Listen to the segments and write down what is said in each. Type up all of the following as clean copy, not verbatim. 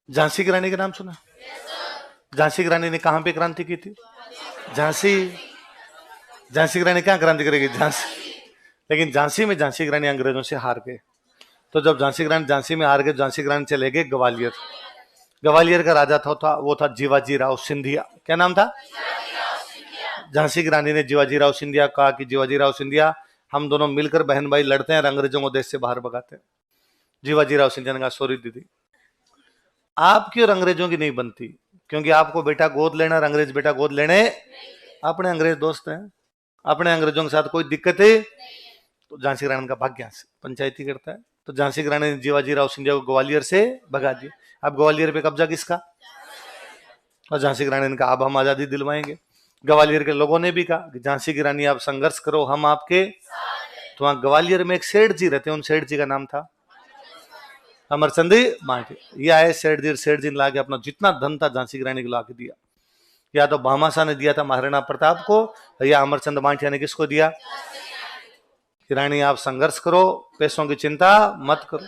झांसी की रानी का नाम सुना? झांसी की रानी ने कहां पे क्रांति की थी? झांसी। झांसी की रानी कहां क्रांति करेगी? झांसी। लेकिन झांसी में झांसी की रानी अंग्रेजों से हार गए। तो जब झांसी की रानी झांसी में हार गए, झांसी की रानी चले गए ग्वालियर। ग्वालियर का राजा था वो था जीवाजी राव सिंधिया। क्या नाम था? झांसी की रानी ने जीवाजी राव सिंधिया कहा कि जीवाजी राव सिंधिया, हम दोनों मिलकर बहन भाई लड़ते हैं और अंग्रेजों को देश से बाहर भगाते हैं। जीवाजी राव सिंधिया ने कहा, सॉरी दीदी, आपकी और अंग्रेजों की नहीं बनती, क्योंकि आपको बेटा गोद लेना और अंग्रेज बेटा गोद लेने, अपने अंग्रेज दोस्त हैं, अपने अंग्रेजों के साथ कोई दिक्कत है। तो झांसी की रानी का भाग्य से पंचायती करता है। तो झांसी की रानी ने जीवाजी राव सिंधिया को ग्वालियर से भगा दिया। अब ग्वालियर पे कब्जा किसका? और झांसी की रानी ने कहा, अब हम आजादी दिलवाएंगे। ग्वालियर के लोगों ने भी कहा कि झांसी की रानी आप संघर्ष करो, हम आपके। तो वहां ग्वालियर में एक सेठ जी रहते हैं, उन सेठ जी का नाम था अमरचंद मांझी। ये आए सेठ जी ला के अपना जितना धन था झांसी की रानी को ला के दिया। या तो भामाशाह ने दिया था महाराणा प्रताप को, या अमरचंद मांझिया ने किसको दिया? कि रानी आप संघर्ष करो, पैसों की चिंता मत करो।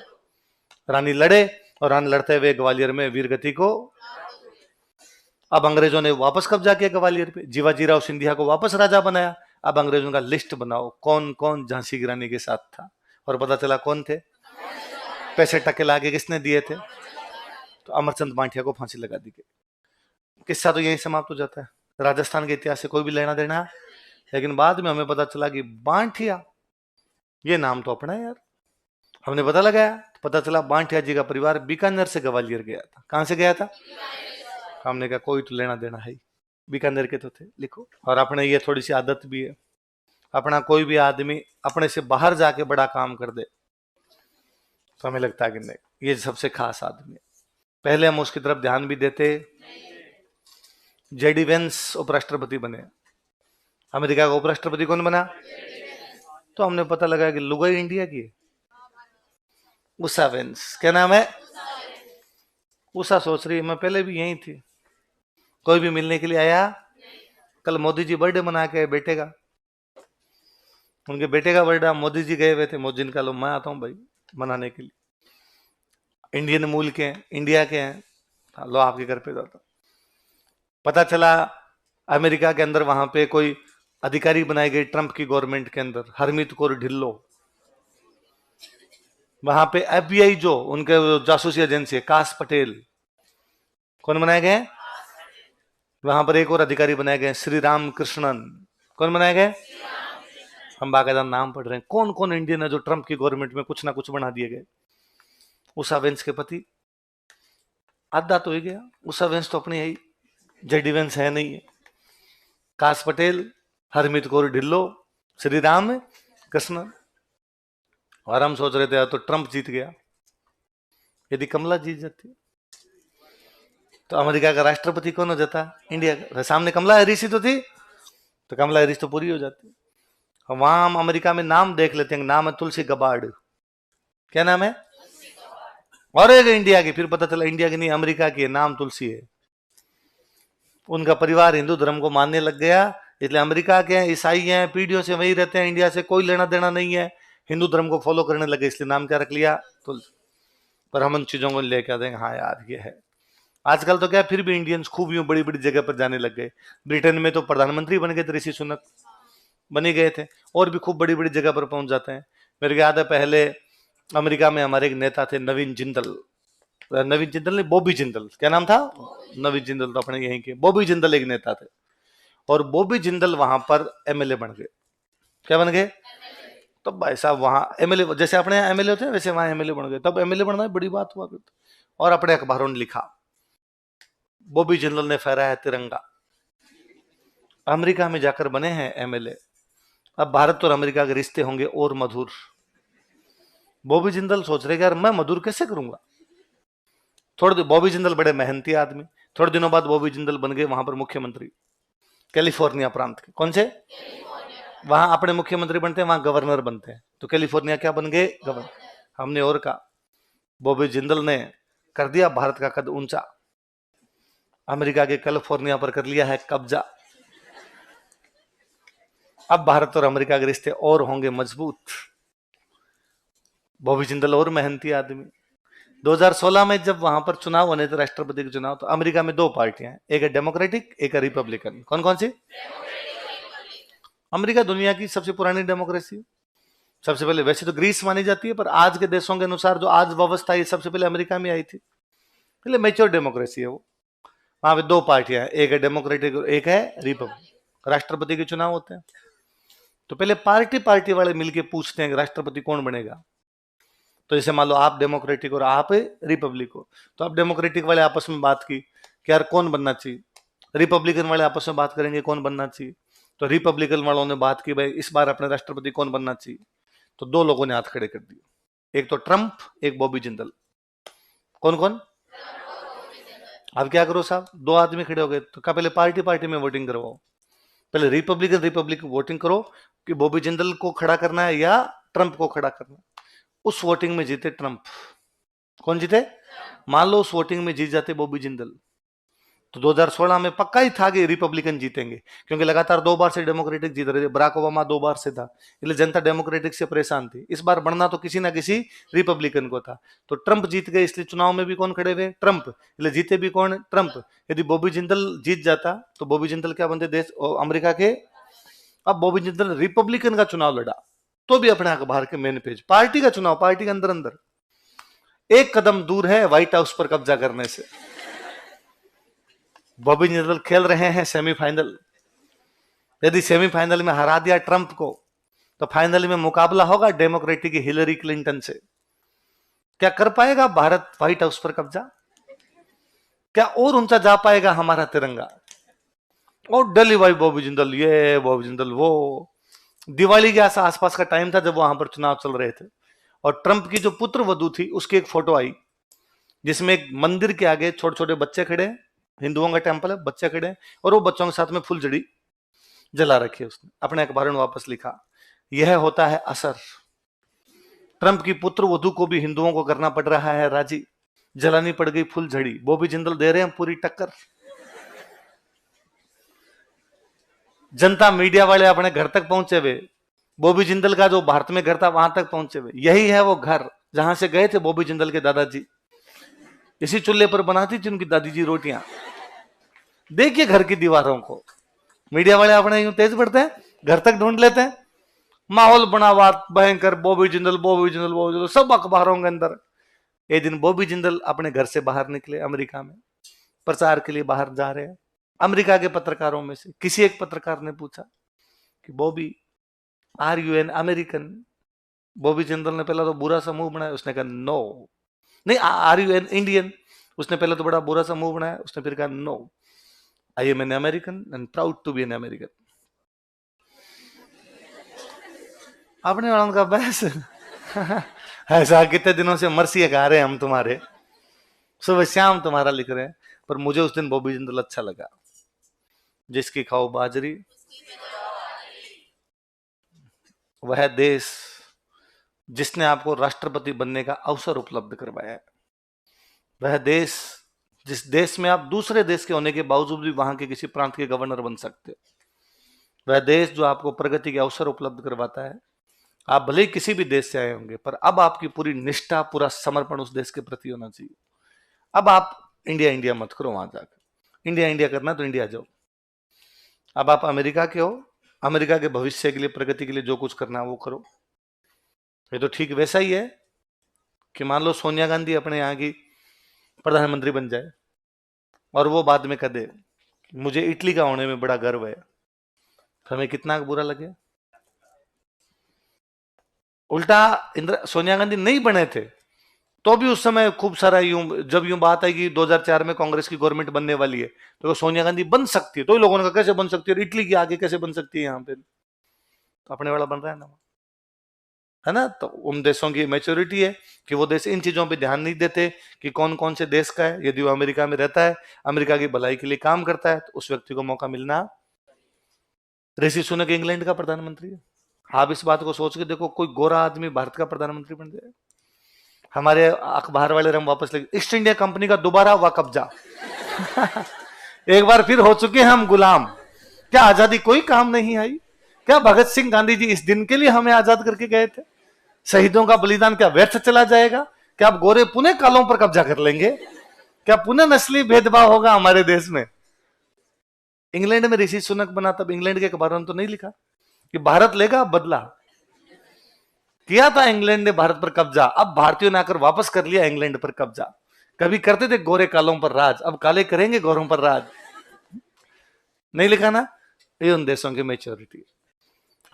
रानी लड़े और रानी लड़ते हुए ग्वालियर में वीरगति को। अब अंग्रेजों ने वापस कब्जा किया ग्वालियर पे, जीवाजी राव सिंधिया को वापस राजा बनाया। अब अंग्रेजों का लिस्ट बनाओ कौन कौन झांसी की रानी के साथ था, और पता चला कौन थे। पैसे टके लाके किसने दिए थे? तो अमरचंद मांझिया को फांसी लगा दी गई। किस्सा तो यही समाप्त हो जाता है। राजस्थान के इतिहास से कोई भी लेना देना। लेकिन बाद में हमें पता चला कि बांठिया, ये नाम तो अपना है यार। हमने पता लगाया तो पता चला बांठिया जी का परिवार बीकानेर से ग्वालियर गया था। कहां से गया था? हमने कहा कोई तो लेना देना है, बीकानेर के तो थे, लिखो। और अपने ये थोड़ी सी आदत भी है, अपना कोई भी आदमी अपने से बाहर जाके बड़ा काम कर दे तो हमें लगता है कि नहीं, ये सबसे खास आदमी है, पहले हम उसकी तरफ ध्यान भी देते। जेडी वेंस उपराष्ट्रपति बने। अमेरिका का उपराष्ट्रपति कौन बना? तो हमने पता लगा कि लुगाई इंडिया की है, उषा वेंस। क्या नाम है? उषा सोच रही है मैं पहले भी यही थी, कोई भी मिलने के लिए आया। कल मोदी जी बर्थडे मना के बेटे का, उनके बेटे का बर्थडे, मोदी जी गए हुए थे। मोदी जी का लो मैं आता हूँ भाई मनाने के लिए, इंडियन मूल के हैं, इंडिया के हैं, लो आपके घर पे जाता। पता चला अमेरिका के अंदर वहां पे कोई अधिकारी बनाए गए ट्रंप की गवर्नमेंट के अंदर, हरमीत कौर ढिल्लो। वहां पे एफबीआई जो उनके जासूसी एजेंसी है, काश पटेल। कौन बनाए गए? वहां पर एक और अधिकारी बनाए गए, श्री राम कृष्णन। कौन बनाए गए? हम बाकायदा नाम पढ़ रहे हैं कौन कौन इंडियन है जो ट्रंप की गवर्नमेंट में कुछ ना कुछ बना दिए गए। उषा वेंस के पति, आधा तो ही गया। उषा वेंस तो अपनी है, जेडी वेंस है नहीं है। काश पटेल, हरमीत कौर ढिल्लो, श्री राम कृष्णन। और हम सोच रहे थे तो ट्रंप जीत गया। यदि कमला जीत जाती तो अमेरिका का राष्ट्रपति कौन हो जाता? इंडिया का। सामने कमला हैरिस ही तो थी, तो कमला हैरिस तो पूरी हो जाती। वहां हम अमेरिका में नाम देख लेते हैं, नाम है तुलसी गबार्ड। क्या नाम है? और एक इंडिया की, फिर पता चला इंडिया की नहीं अमेरिका की है, नाम तुलसी है। उनका परिवार हिंदू धर्म को मानने लग गया, इसलिए अमेरिका के हैं, ईसाई हैं, पीढ़ियों से वही रहते हैं, इंडिया से कोई लेना देना नहीं है, हिंदू धर्म को फॉलो करने लगे, इसलिए नाम क्या रख लिया? तुलसी। पर हम उन चीजों को लेकर आते हैं, हाँ यार ये है। आजकल तो क्या फिर भी इंडियंस खूब यूं बड़ी बड़ी जगह पर जाने लग गए। ब्रिटेन में तो प्रधानमंत्री बन गए थे, ऋषि सुनक बने गए थे, और भी खूब बड़ी बड़ी जगह पर पहुंच जाते हैं। मेरे को याद है पहले अमेरिका में हमारे एक नेता थे नवीन जिंदल। नवीन जिंदल नहीं, बॉबी जिंदल। क्या नाम था? नवीन जिंदल तो अपने यहीं के, बॉबी जिंदल एक नेता थे। और बॉबी जिंदल वहां पर एमएलए बन गए। क्या बन गए? तब भाई साहब वहां एमएलए, जैसे अपने एमएलए होते हैं वैसे वहां एमएलए बन गए। तब एमएलए बनना बड़ी बात हुआ करती। और अपने अखबारों ने लिखा, बॉबी जिंदल ने फहराया तिरंगा। अमेरिका में जाकर बने हैं एमएलए। अब भारत और अमेरिका के रिश्ते होंगे और मधुर। बॉबी जिंदल सोच रहे यार मैं मधुर कैसे करूंगा। थोड़े दिन बॉबी जिंदल बड़े मेहनती आदमी, थोड़े दिनों बाद बॉबी जिंदल बन गए वहां पर मुख्यमंत्री, कैलिफोर्निया प्रांत के। कौन से? वहां अपने मुख्यमंत्री बनते हैं, वहां गवर्नर बनते हैं, तो कैलिफोर्निया क्या बन गए? गवर्नर। हमने और कहा बॉबी जिंदल ने कर दिया भारत का कद ऊंचा, अमेरिका के कैलिफोर्निया पर कर लिया है कब्जा। अब भारत और अमेरिका के रिश्ते और होंगे मजबूत। बॉबी जिंदल और मेहनती आदमी, 2016 में जब वहां पर चुनाव होने थे, राष्ट्रपति के चुनाव, तो अमेरिका में दो पार्टियां हैं, एक है डेमोक्रेटिक, एक है रिपब्लिकन। कौन कौन सी? अमेरिका दुनिया की सबसे पुरानी डेमोक्रेसी, सबसे पहले वैसे तो ग्रीस मानी जाती है, पर आज के देशों के अनुसार जो आज व्यवस्था है सबसे पहले अमेरिका में आई थी, पहले मेच्योर डेमोक्रेसी है वो। वहां पे दो पार्टियां हैं, एक है डेमोक्रेटिक और एक है रिपब्लिक। राष्ट्रपति के चुनाव होते हैं तो पहले पार्टी पार्टी वाले मिलके पूछते हैं कि राष्ट्रपति कौन बनेगा। तो जैसे मान लो आप डेमोक्रेटिक और आप रिपब्लिक हो, तो आप डेमोक्रेटिक वाले आपस में बात की कि यार कौन बनना चाहिए, रिपब्लिकन वाले आपस में बात करेंगे कौन बनना चाहिए। तो रिपब्लिकन वालों ने बात की भाई इस बार अपने राष्ट्रपति कौन बनना चाहिए, तो दो लोगों ने हाथ खड़े कर दिए, एक तो ट्रंप, एक बॉबी जिंदल। कौन कौन? अब क्या करो साहब, दो आदमी खड़े हो गए, तो क्या पहले पार्टी पार्टी में वोटिंग करवाओ, पहले रिपब्लिकन वोटिंग करो कि बॉबी जिंदल को खड़ा करना है या ट्रंप को खड़ा करना। उस वोटिंग में जीते ट्रंप। कौन जीते? मान लो उस वोटिंग में जीत जाते बॉबी जिंदल, तो 2016 में पक्का ही था कि रिपब्लिकन जीतेंगे, क्योंकि लगातार 2 बार से डेमोक्रेटिक जीत रहे थे। बराक ओबामा 2 बार से था, इसलिए जनता डेमोक्रेटिक से परेशान थी। इस बार बढ़ना तो किसी ना किसी रिपब्लिकन को था, तो ट्रंप जीत गए, इसलिए चुनाव में भी कौन खड़े हुए? ट्रंप। इसलिए जीते भी कौन? ट्रंप। यदि बॉबी जिंदल जीत जाता तो बॉबी जिंदल क्या बनते? देश अमेरिका के। अब बॉबी जिंदल रिपब्लिकन का चुनाव लड़ा तो भी अपने अखबार के मेन पेज, पार्टी का चुनाव, पार्टी के अंदर अंदर, एक कदम दूर है व्हाइट हाउस पर कब्जा करने से। बॉबी जिंदल खेल रहे हैं सेमीफाइनल, यदि सेमीफाइनल में हरा दिया ट्रंप को तो फाइनल में मुकाबला होगा डेमोक्रेटिक की हिलरी क्लिंटन से। क्या कर पाएगा भारत व्हाइट हाउस पर कब्जा? क्या और ऊंचा जा पाएगा हमारा तिरंगा? और दिल्ली भाई बॉबी जिंदल ये, बॉबी जिंदल वो। दिवाली के आसपास का टाइम था जब वहां पर चुनाव चल रहे थे, और ट्रंप की जो पुत्र वधू थी उसकी एक फोटो आई, जिसमें एक मंदिर के आगे छोटे छोटे बच्चे खड़े, हिंदुओं का टेम्पल है, बच्चे खड़े, और वो बच्चों के साथ में फुलझड़ी जला रखी है। उसने अपने अखबार में वापस लिखा, यह होता है असर, ट्रंप की पुत्र वधू को भी हिंदुओं को करना पड़ रहा है राजी, जलानी पड़ गई फुलझड़ी, बॉबी जिंदल दे रहे हैं पूरी टक्कर। जनता मीडिया वाले अपने घर तक पहुंचे हुए, बॉबी जिंदल का जो भारत में घर था वहां तक पहुंचे हुए। यही है वो घर जहां से गए थे बॉबी जिंदल के दादाजी, इसी चूल्हे पर बनाती थी उनकी दादी जी रोटियां। देखिए घर की दीवारों को, मीडिया वाले अपने यूं तेज बढ़ते हैं, घर तक ढूंढ लेते हैं, माहौल बना हुआ भयंकर, बॉबी जिंदल बॉबी जिंदल बॉबी जिंदल सब अखबारों के अंदर। एक दिन बॉबी जिंदल अपने घर से बाहर निकले, अमेरिका में प्रचार के लिए बाहर जा रहे हैं। अमेरिका के पत्रकारों में से किसी एक पत्रकार ने पूछा कि Bobby are you an American? Bobby Jindal ने पहला तो बुरा सा मुंह बनाया, उसने कहा नो। नहीं, आर यू एन इंडियन? उसने पहले तो बड़ा बुरा सा मुंह बनाया, उसने फिर कहा no, I am an American and proud to be an American. आपने वालों का बहस ऐसा कितने दिनों से मर्सी गा रहे हैं हम तुम्हारे, सुबह शाम तुम्हारा लिख रहे हैं, पर मुझे उस दिन बॉबी जिंदल अच्छा लगा। जिसकी खाओ बाजरी वह देश जिसने आपको राष्ट्रपति बनने का अवसर उपलब्ध करवाया है, वह देश जिस देश में आप दूसरे देश के होने के बावजूद भी वहां के किसी प्रांत के गवर्नर बन सकते हो, वह देश जो आपको प्रगति के अवसर उपलब्ध करवाता है। आप भले ही किसी भी देश से आए होंगे, पर अब आपकी पूरी निष्ठा, पूरा समर्पण उस देश के प्रति होना चाहिए। अब आप इंडिया इंडिया मत करो, वहां जाकर इंडिया इंडिया करना तो इंडिया जाओ। अब आप अमेरिका के हो, अमेरिका के भविष्य के लिए, प्रगति के लिए जो कुछ करना है वो करो। ये तो ठीक वैसा ही है कि मान लो सोनिया गांधी अपने यहाँ की प्रधानमंत्री बन जाए और वो बाद में कह दे मुझे इटली का होने में बड़ा गर्व है, तो हमें कितना बुरा लगे। उल्टा सोनिया गांधी नहीं बने थे तो भी उस समय खूब सारा जब यूं बात आई कि 2004 में कांग्रेस की गवर्नमेंट बनने वाली है तो सोनिया गांधी बन सकती है, तो लोगों ने कहा कैसे बन सकती है, इटली की आगे कैसे बन सकती है यहाँ पे, तो अपने वाला बन रहा है ना, है ना। तो उन देशों की मैच्योरिटी है कि वो देश इन चीजों पे ध्यान नहीं देते कि कौन कौन से देश का है। यदि वो अमेरिका में रहता है, अमेरिका की भलाई के लिए काम करता है, तो उस व्यक्ति को मौका मिलना। ऋषि सुनक इंग्लैंड का प्रधानमंत्री है। आप इस बात को सोच के देखो, कोई गोरा आदमी भारत का प्रधानमंत्री बन जाए। हमारे अखबार वाले रंग वापस लगे, ईस्ट इंडिया कंपनी का दोबारा हुआ कब्जा एक बार फिर हो चुके हैं हम गुलाम। क्या आजादी कोई काम नहीं आई? क्या भगत सिंह गांधी जी इस दिन के लिए हमें आजाद करके गए थे? शहीदों का बलिदान क्या व्यर्थ चला जाएगा? क्या अब गोरे पुनः कालों पर कब्जा कर लेंगे? क्या पुनः नस्ली भेदभाव होगा हमारे देश में? इंग्लैंड में ऋषि सुनक बना, तब इंग्लैंड के अखबारों ने तो नहीं लिखा कि भारत लेगा बदला? किया था इंग्लैंड ने भारत पर कब्जा, अब भारतीयों ने आकर वापस कर लिया इंग्लैंड पर कब्जा। कभी करते थे गोरे कालों पर राज, अब काले करेंगे गोरों पर राज। नहीं लिखा ना? ये उन देशों की मेच्योरिटी।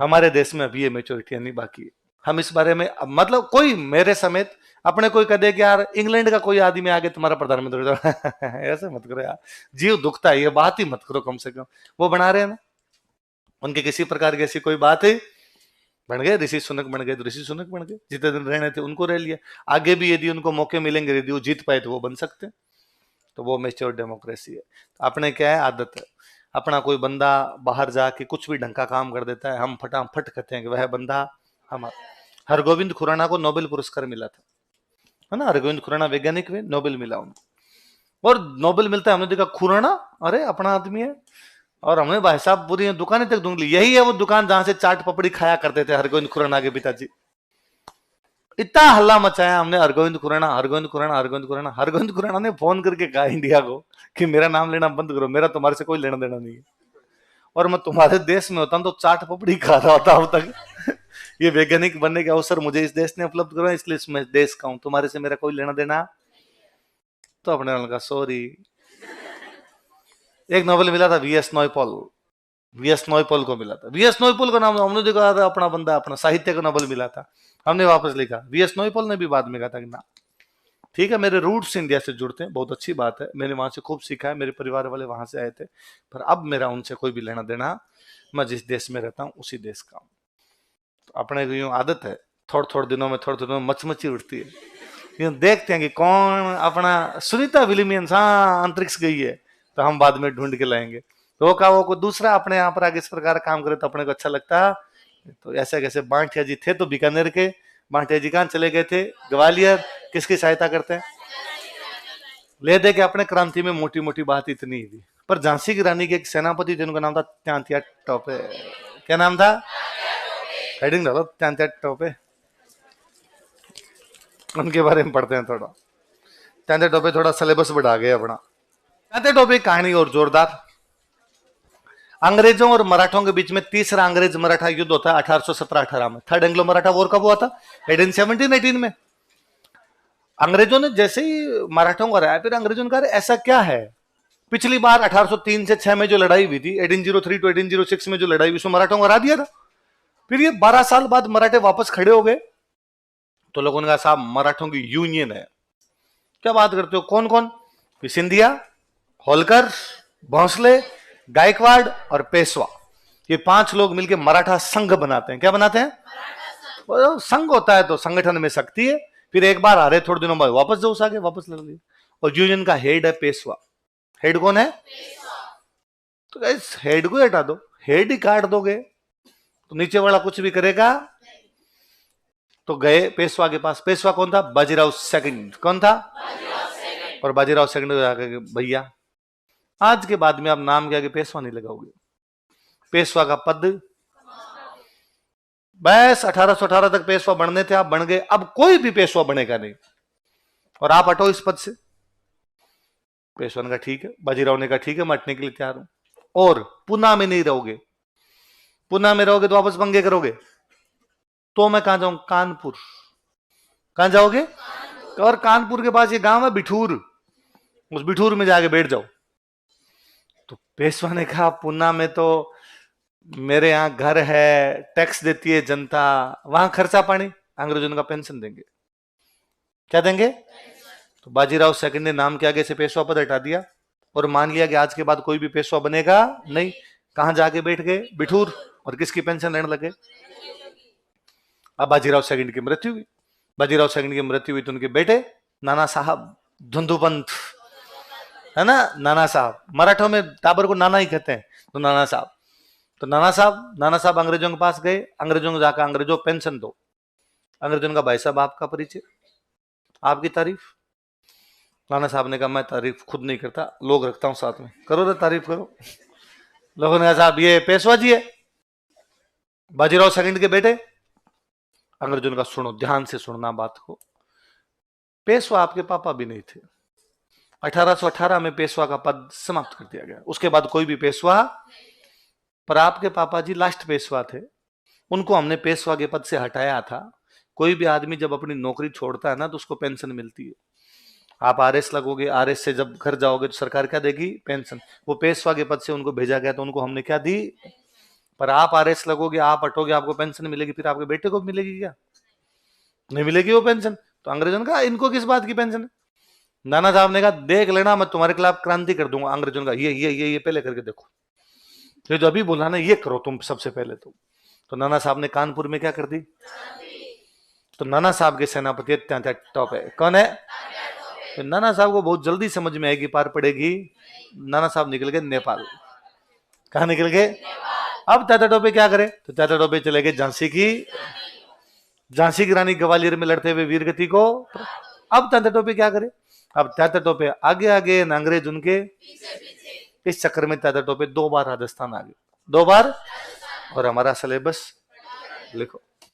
हमारे देश में अभी ये मेच्योरिटी नहीं बाकी है। हम इस बारे में मतलब कोई मेरे समेत अपने कोई कह दे कि यार इंग्लैंड का कोई आदमी आगे तुम्हारा प्रधानमंत्री ऐसे मत करो यार, जीव दुखता है, ये बात ही मत करो। कम से कम वो बना रहे हैं ना, उनके किसी प्रकार की ऐसी कोई बात है, बन गए ऋषि सुनक बन गए तो ऋषि सुनक बन गए, जितने दिन रहने थे उनको रह लिया। आगे भी यदि उनको मौके मिलेंगे, यदि वो जीत पाए तो वो बन सकते हैं। तो वो मेच्योर डेमोक्रेसी है। अपने क्या है, आदत है, अपना कोई बंदा बाहर जाके कुछ भी ढंग का काम कर देता है, हम फटाफट कहते हैं कि वह बंदा हमारा। हरगोविंद खुराना को नोबेल पुरस्कार मिला था, है ना? हरगोविंद खुराना वैज्ञानिक में नोबेल मिला उनको, और नोबेल मिलता है, हमने देखा खुराना अरे अपना आदमी है, और हमने भाई साहब पूरी दुकानें तक ढूंढ ली। यही है वो दुकान जहां से चाट पपड़ी खाया करते थे हरगोविंद खुराना के पिताजी। इतना हल्ला मचाया हमने, हरगोविंद खुराना हरगोविंद खुराना हरगोविंद खुराना। हरगोविंद खुराना ने फोन करके कहा इंडिया को कि मेरा नाम लेना बंद करो, मेरा तुम्हारे से कोई लेना देना नहीं है, और मैं तुम्हारे देश में होता तो चाट पपड़ी खा रहा होता अब तक। ये वैज्ञानिक बनने के अवसर मुझे इस देश ने उपलब्ध करो, इसलिए मैं देश का हूं, तुम्हारे से मेरा कोई लेना देना। तो अपने वालों का सॉरी। एक नोबेल मिला था वीएस नॉयपॉल, वीएस नॉयपॉल को मिला था। वीएस नॉयपॉल का नाम हमने देखा था, अपना बंदा, अपना साहित्य का नोबेल मिला था, हमने वापस लिखा। वीएस नॉयपॉल ने भी बाद में कहा था कि ना ठीक है, मेरे रूट्स इंडिया से जुड़ते हैं, बहुत अच्छी बात है, मैंने वहां से खूब सीखा है, मेरे परिवार वाले वहां से आए थे, पर अब मेरा उनसे कोई भी लेना देना, मैं जिस देश में रहता हूँ उसी देश का हूँ। तो अपने को यूं आदत है, थोड़े थोड़े दिनों में मचमची उठती है, यूं देखते हैं कि कौन अपना सुनीता विलियम्स हाँ अंतरिक्ष गई है, तो हम बाद में ढूंढ के लाएंगे। तो वो का वो कोई दूसरा अपने यहाँ पर आगे इस प्रकार काम करे तो अपने को अच्छा लगता है। तो ऐसे कैसे बांटिया जी थे तो बीकानेर के, बांटिया जी कहाँ चले गए थे? ग्वालियर। किसकी सहायता करते हैं? ले दे के अपने क्रांति में मोटी मोटी बात इतनी ही थी। पर झांसी की रानी के एक सेनापति थे, उनका नाम था तांत्या टोपे। क्या नाम था? हेडिंग डालो, तांत्या टोपे। उनके बारे में पढ़ते हैं थोड़ा। तांत्या टोपे थोड़ा सिलेबस बढ़ा गए अपना। तांत्या टोपे कहानी और जोरदार। अंग्रेजों और मराठों के बीच में तीसरा अंग्रेज मराठा युद्ध होता है 1817-18 में। थर्ड एंग्लो मराठा वॉर कब हुआ था? 1817-18 में। अंग्रेजों ने जैसे ही मराठों को हराया, फिर अंग्रेजों ने कहा ऐसा क्या है, पिछली बार 1803 से 6 में जो लड़ाई हुई थी, 1803 टू 1806 में जो लड़ाई हुई, उसमें मराठों को हरा दिया था। फिर ये 12 साल बाद मराठे वापस खड़े हो गए, तो लोगों ने कहा साहब मराठों की यूनियन है। क्या बात करते हो? कौन कौन? सिंधिया, होलकर, भोंसले, गायकवाड़ और पेशवा, ये 5 लोग मिलकर मराठा संघ बनाते हैं। क्या बनाते हैं? संघ होता है तो संगठन में शक्ति है। फिर एक बार आ रहे, थोड़े दिनों बाद वापस जाओ आगे, वापस लड़ लिए। और यूनियन का हेड है पेशवा। हेड कौन है? तो इस हेड को हटा दो, हेड ही काट दोगे तो नीचे वाला कुछ भी करेगा। तो गए पेशवा के पास। पेशवा कौन था? बाजीराव सेकंड। कौन था? और बाजीराव सेकंड को जाकर भैया आज के बाद में आप नाम के आगे पेशवा नहीं लगाओगे, पेशवा का पद बस 1818 तक पेशवा बनने थे, आप बन गए, अब कोई भी पेशवा बनेगा नहीं, और आप हटो इस पद से। पेशवा ने कहा ठीक है, बाजीराव ने कहा ठीक है, मैं हटने के लिए तैयार हूं, और पुणे में नहीं रहोगे, पुणे में रहोगे तो वापस पंगे करोगे, तो मैं कहां जाऊं? कानपुर। कहां जाओगे? और कानपुर के पास ये गांव है बिठूर, उस बिठूर में जाके बैठ जाओ। तो पेशवा ने कहा पुणे में तो मेरे यहाँ घर है, टैक्स देती है जनता, वहां खर्चा पानी, अंग्रेजों का पेंशन देंगे। क्या देंगे? तो बाजीराव सेकंड ने नाम के आगे से पेशवा पद हटा दिया और मान लिया कि आज के बाद कोई भी पेशवा बनेगा नहीं। कहां जाके बैठ गए? बिठूर। और किसकी पेंशन लेने लगे? अब बाजीराव सेकंड की मृत्यु हुई। बाजीराव सेकंड की मृत्यु हुई तो उनके बेटे नाना साहब धुंधुपंत, है ना, नाना साहब, मराठों में टाबर को नाना ही कहते हैं, तो नाना साहब। तो नाना साहब अंग्रेजों के पास गए, अंग्रेजों को जाकर अंग्रेजों पेंशन दो। अंग्रेजों ने कहा भाई साहब आपका परिचय, आपकी तारीफ। नाना साहब ने कहा मैं तारीफ खुद नहीं करता, लोग रखता हूं साथ में, करो रे तारीफ करो। लोगों ने कहा साहब ये पेशवा जी है, बाजीराव सेकंड के बेटे। अंग्रेजों ने कहा सुनो, ध्यान से सुनना बात को, पेशवा आपके पापा भी नहीं थे। 1818 में पेशवा का पद समाप्त कर दिया गया। उसके बाद कोई भी पेशवा, पर आपके पापा जी लास्ट पेशवा थे, उनको हमने पेशवा के पद से हटाया था। कोई भी आदमी जब अपनी नौकरी छोड़ता है ना तो उसको पेंशन मिलती है। आप आरएस लगोगे, आरएस से जब घर जाओगे तो सरकार क्या देगी? पेंशन। वो पेशवा के पद से उनको भेजा गया तो उनको हमने क्या दी? पर आप आरएस लगोगे, आप हटोगे, आपको पेंशन मिलेगी, फिर आपके बेटे को मिलेगी क्या? नहीं मिलेगी वो पेंशन। तो अंग्रेजों ने कहा इनको किस बात की पेंशन है? नाना साहब ने कहा देख लेना, मैं तुम्हारे खिलाफ क्रांति कर दूंगा। अंग्रेजों का ये पहले करके देखो, ये जो अभी बोला ना ये करो तुम सबसे पहले। तो नाना साहब ने कानपुर में क्या कर दी? तो नाना साहब के सेनापति टॉप है, कौन है? तो नाना साहब को बहुत जल्दी समझ में आएगी, पार पड़ेगी। नाना साहब निकल गए नेपाल। कहा निकल गए? अब तात्या टोपे क्या करे? तो तात्या टोपे चले गए झांसी की रानी ग्वालियर में लड़ते हुए वीरगति को। अब तात्या टोपे क्या करे? अब तात्या टोपे आगे आगे, अंग्रेज उनके इस चक्कर में तात्या टोपे 2 बार राजस्थान आ गए, 2 बार। और हमारा सिलेबस लिखो।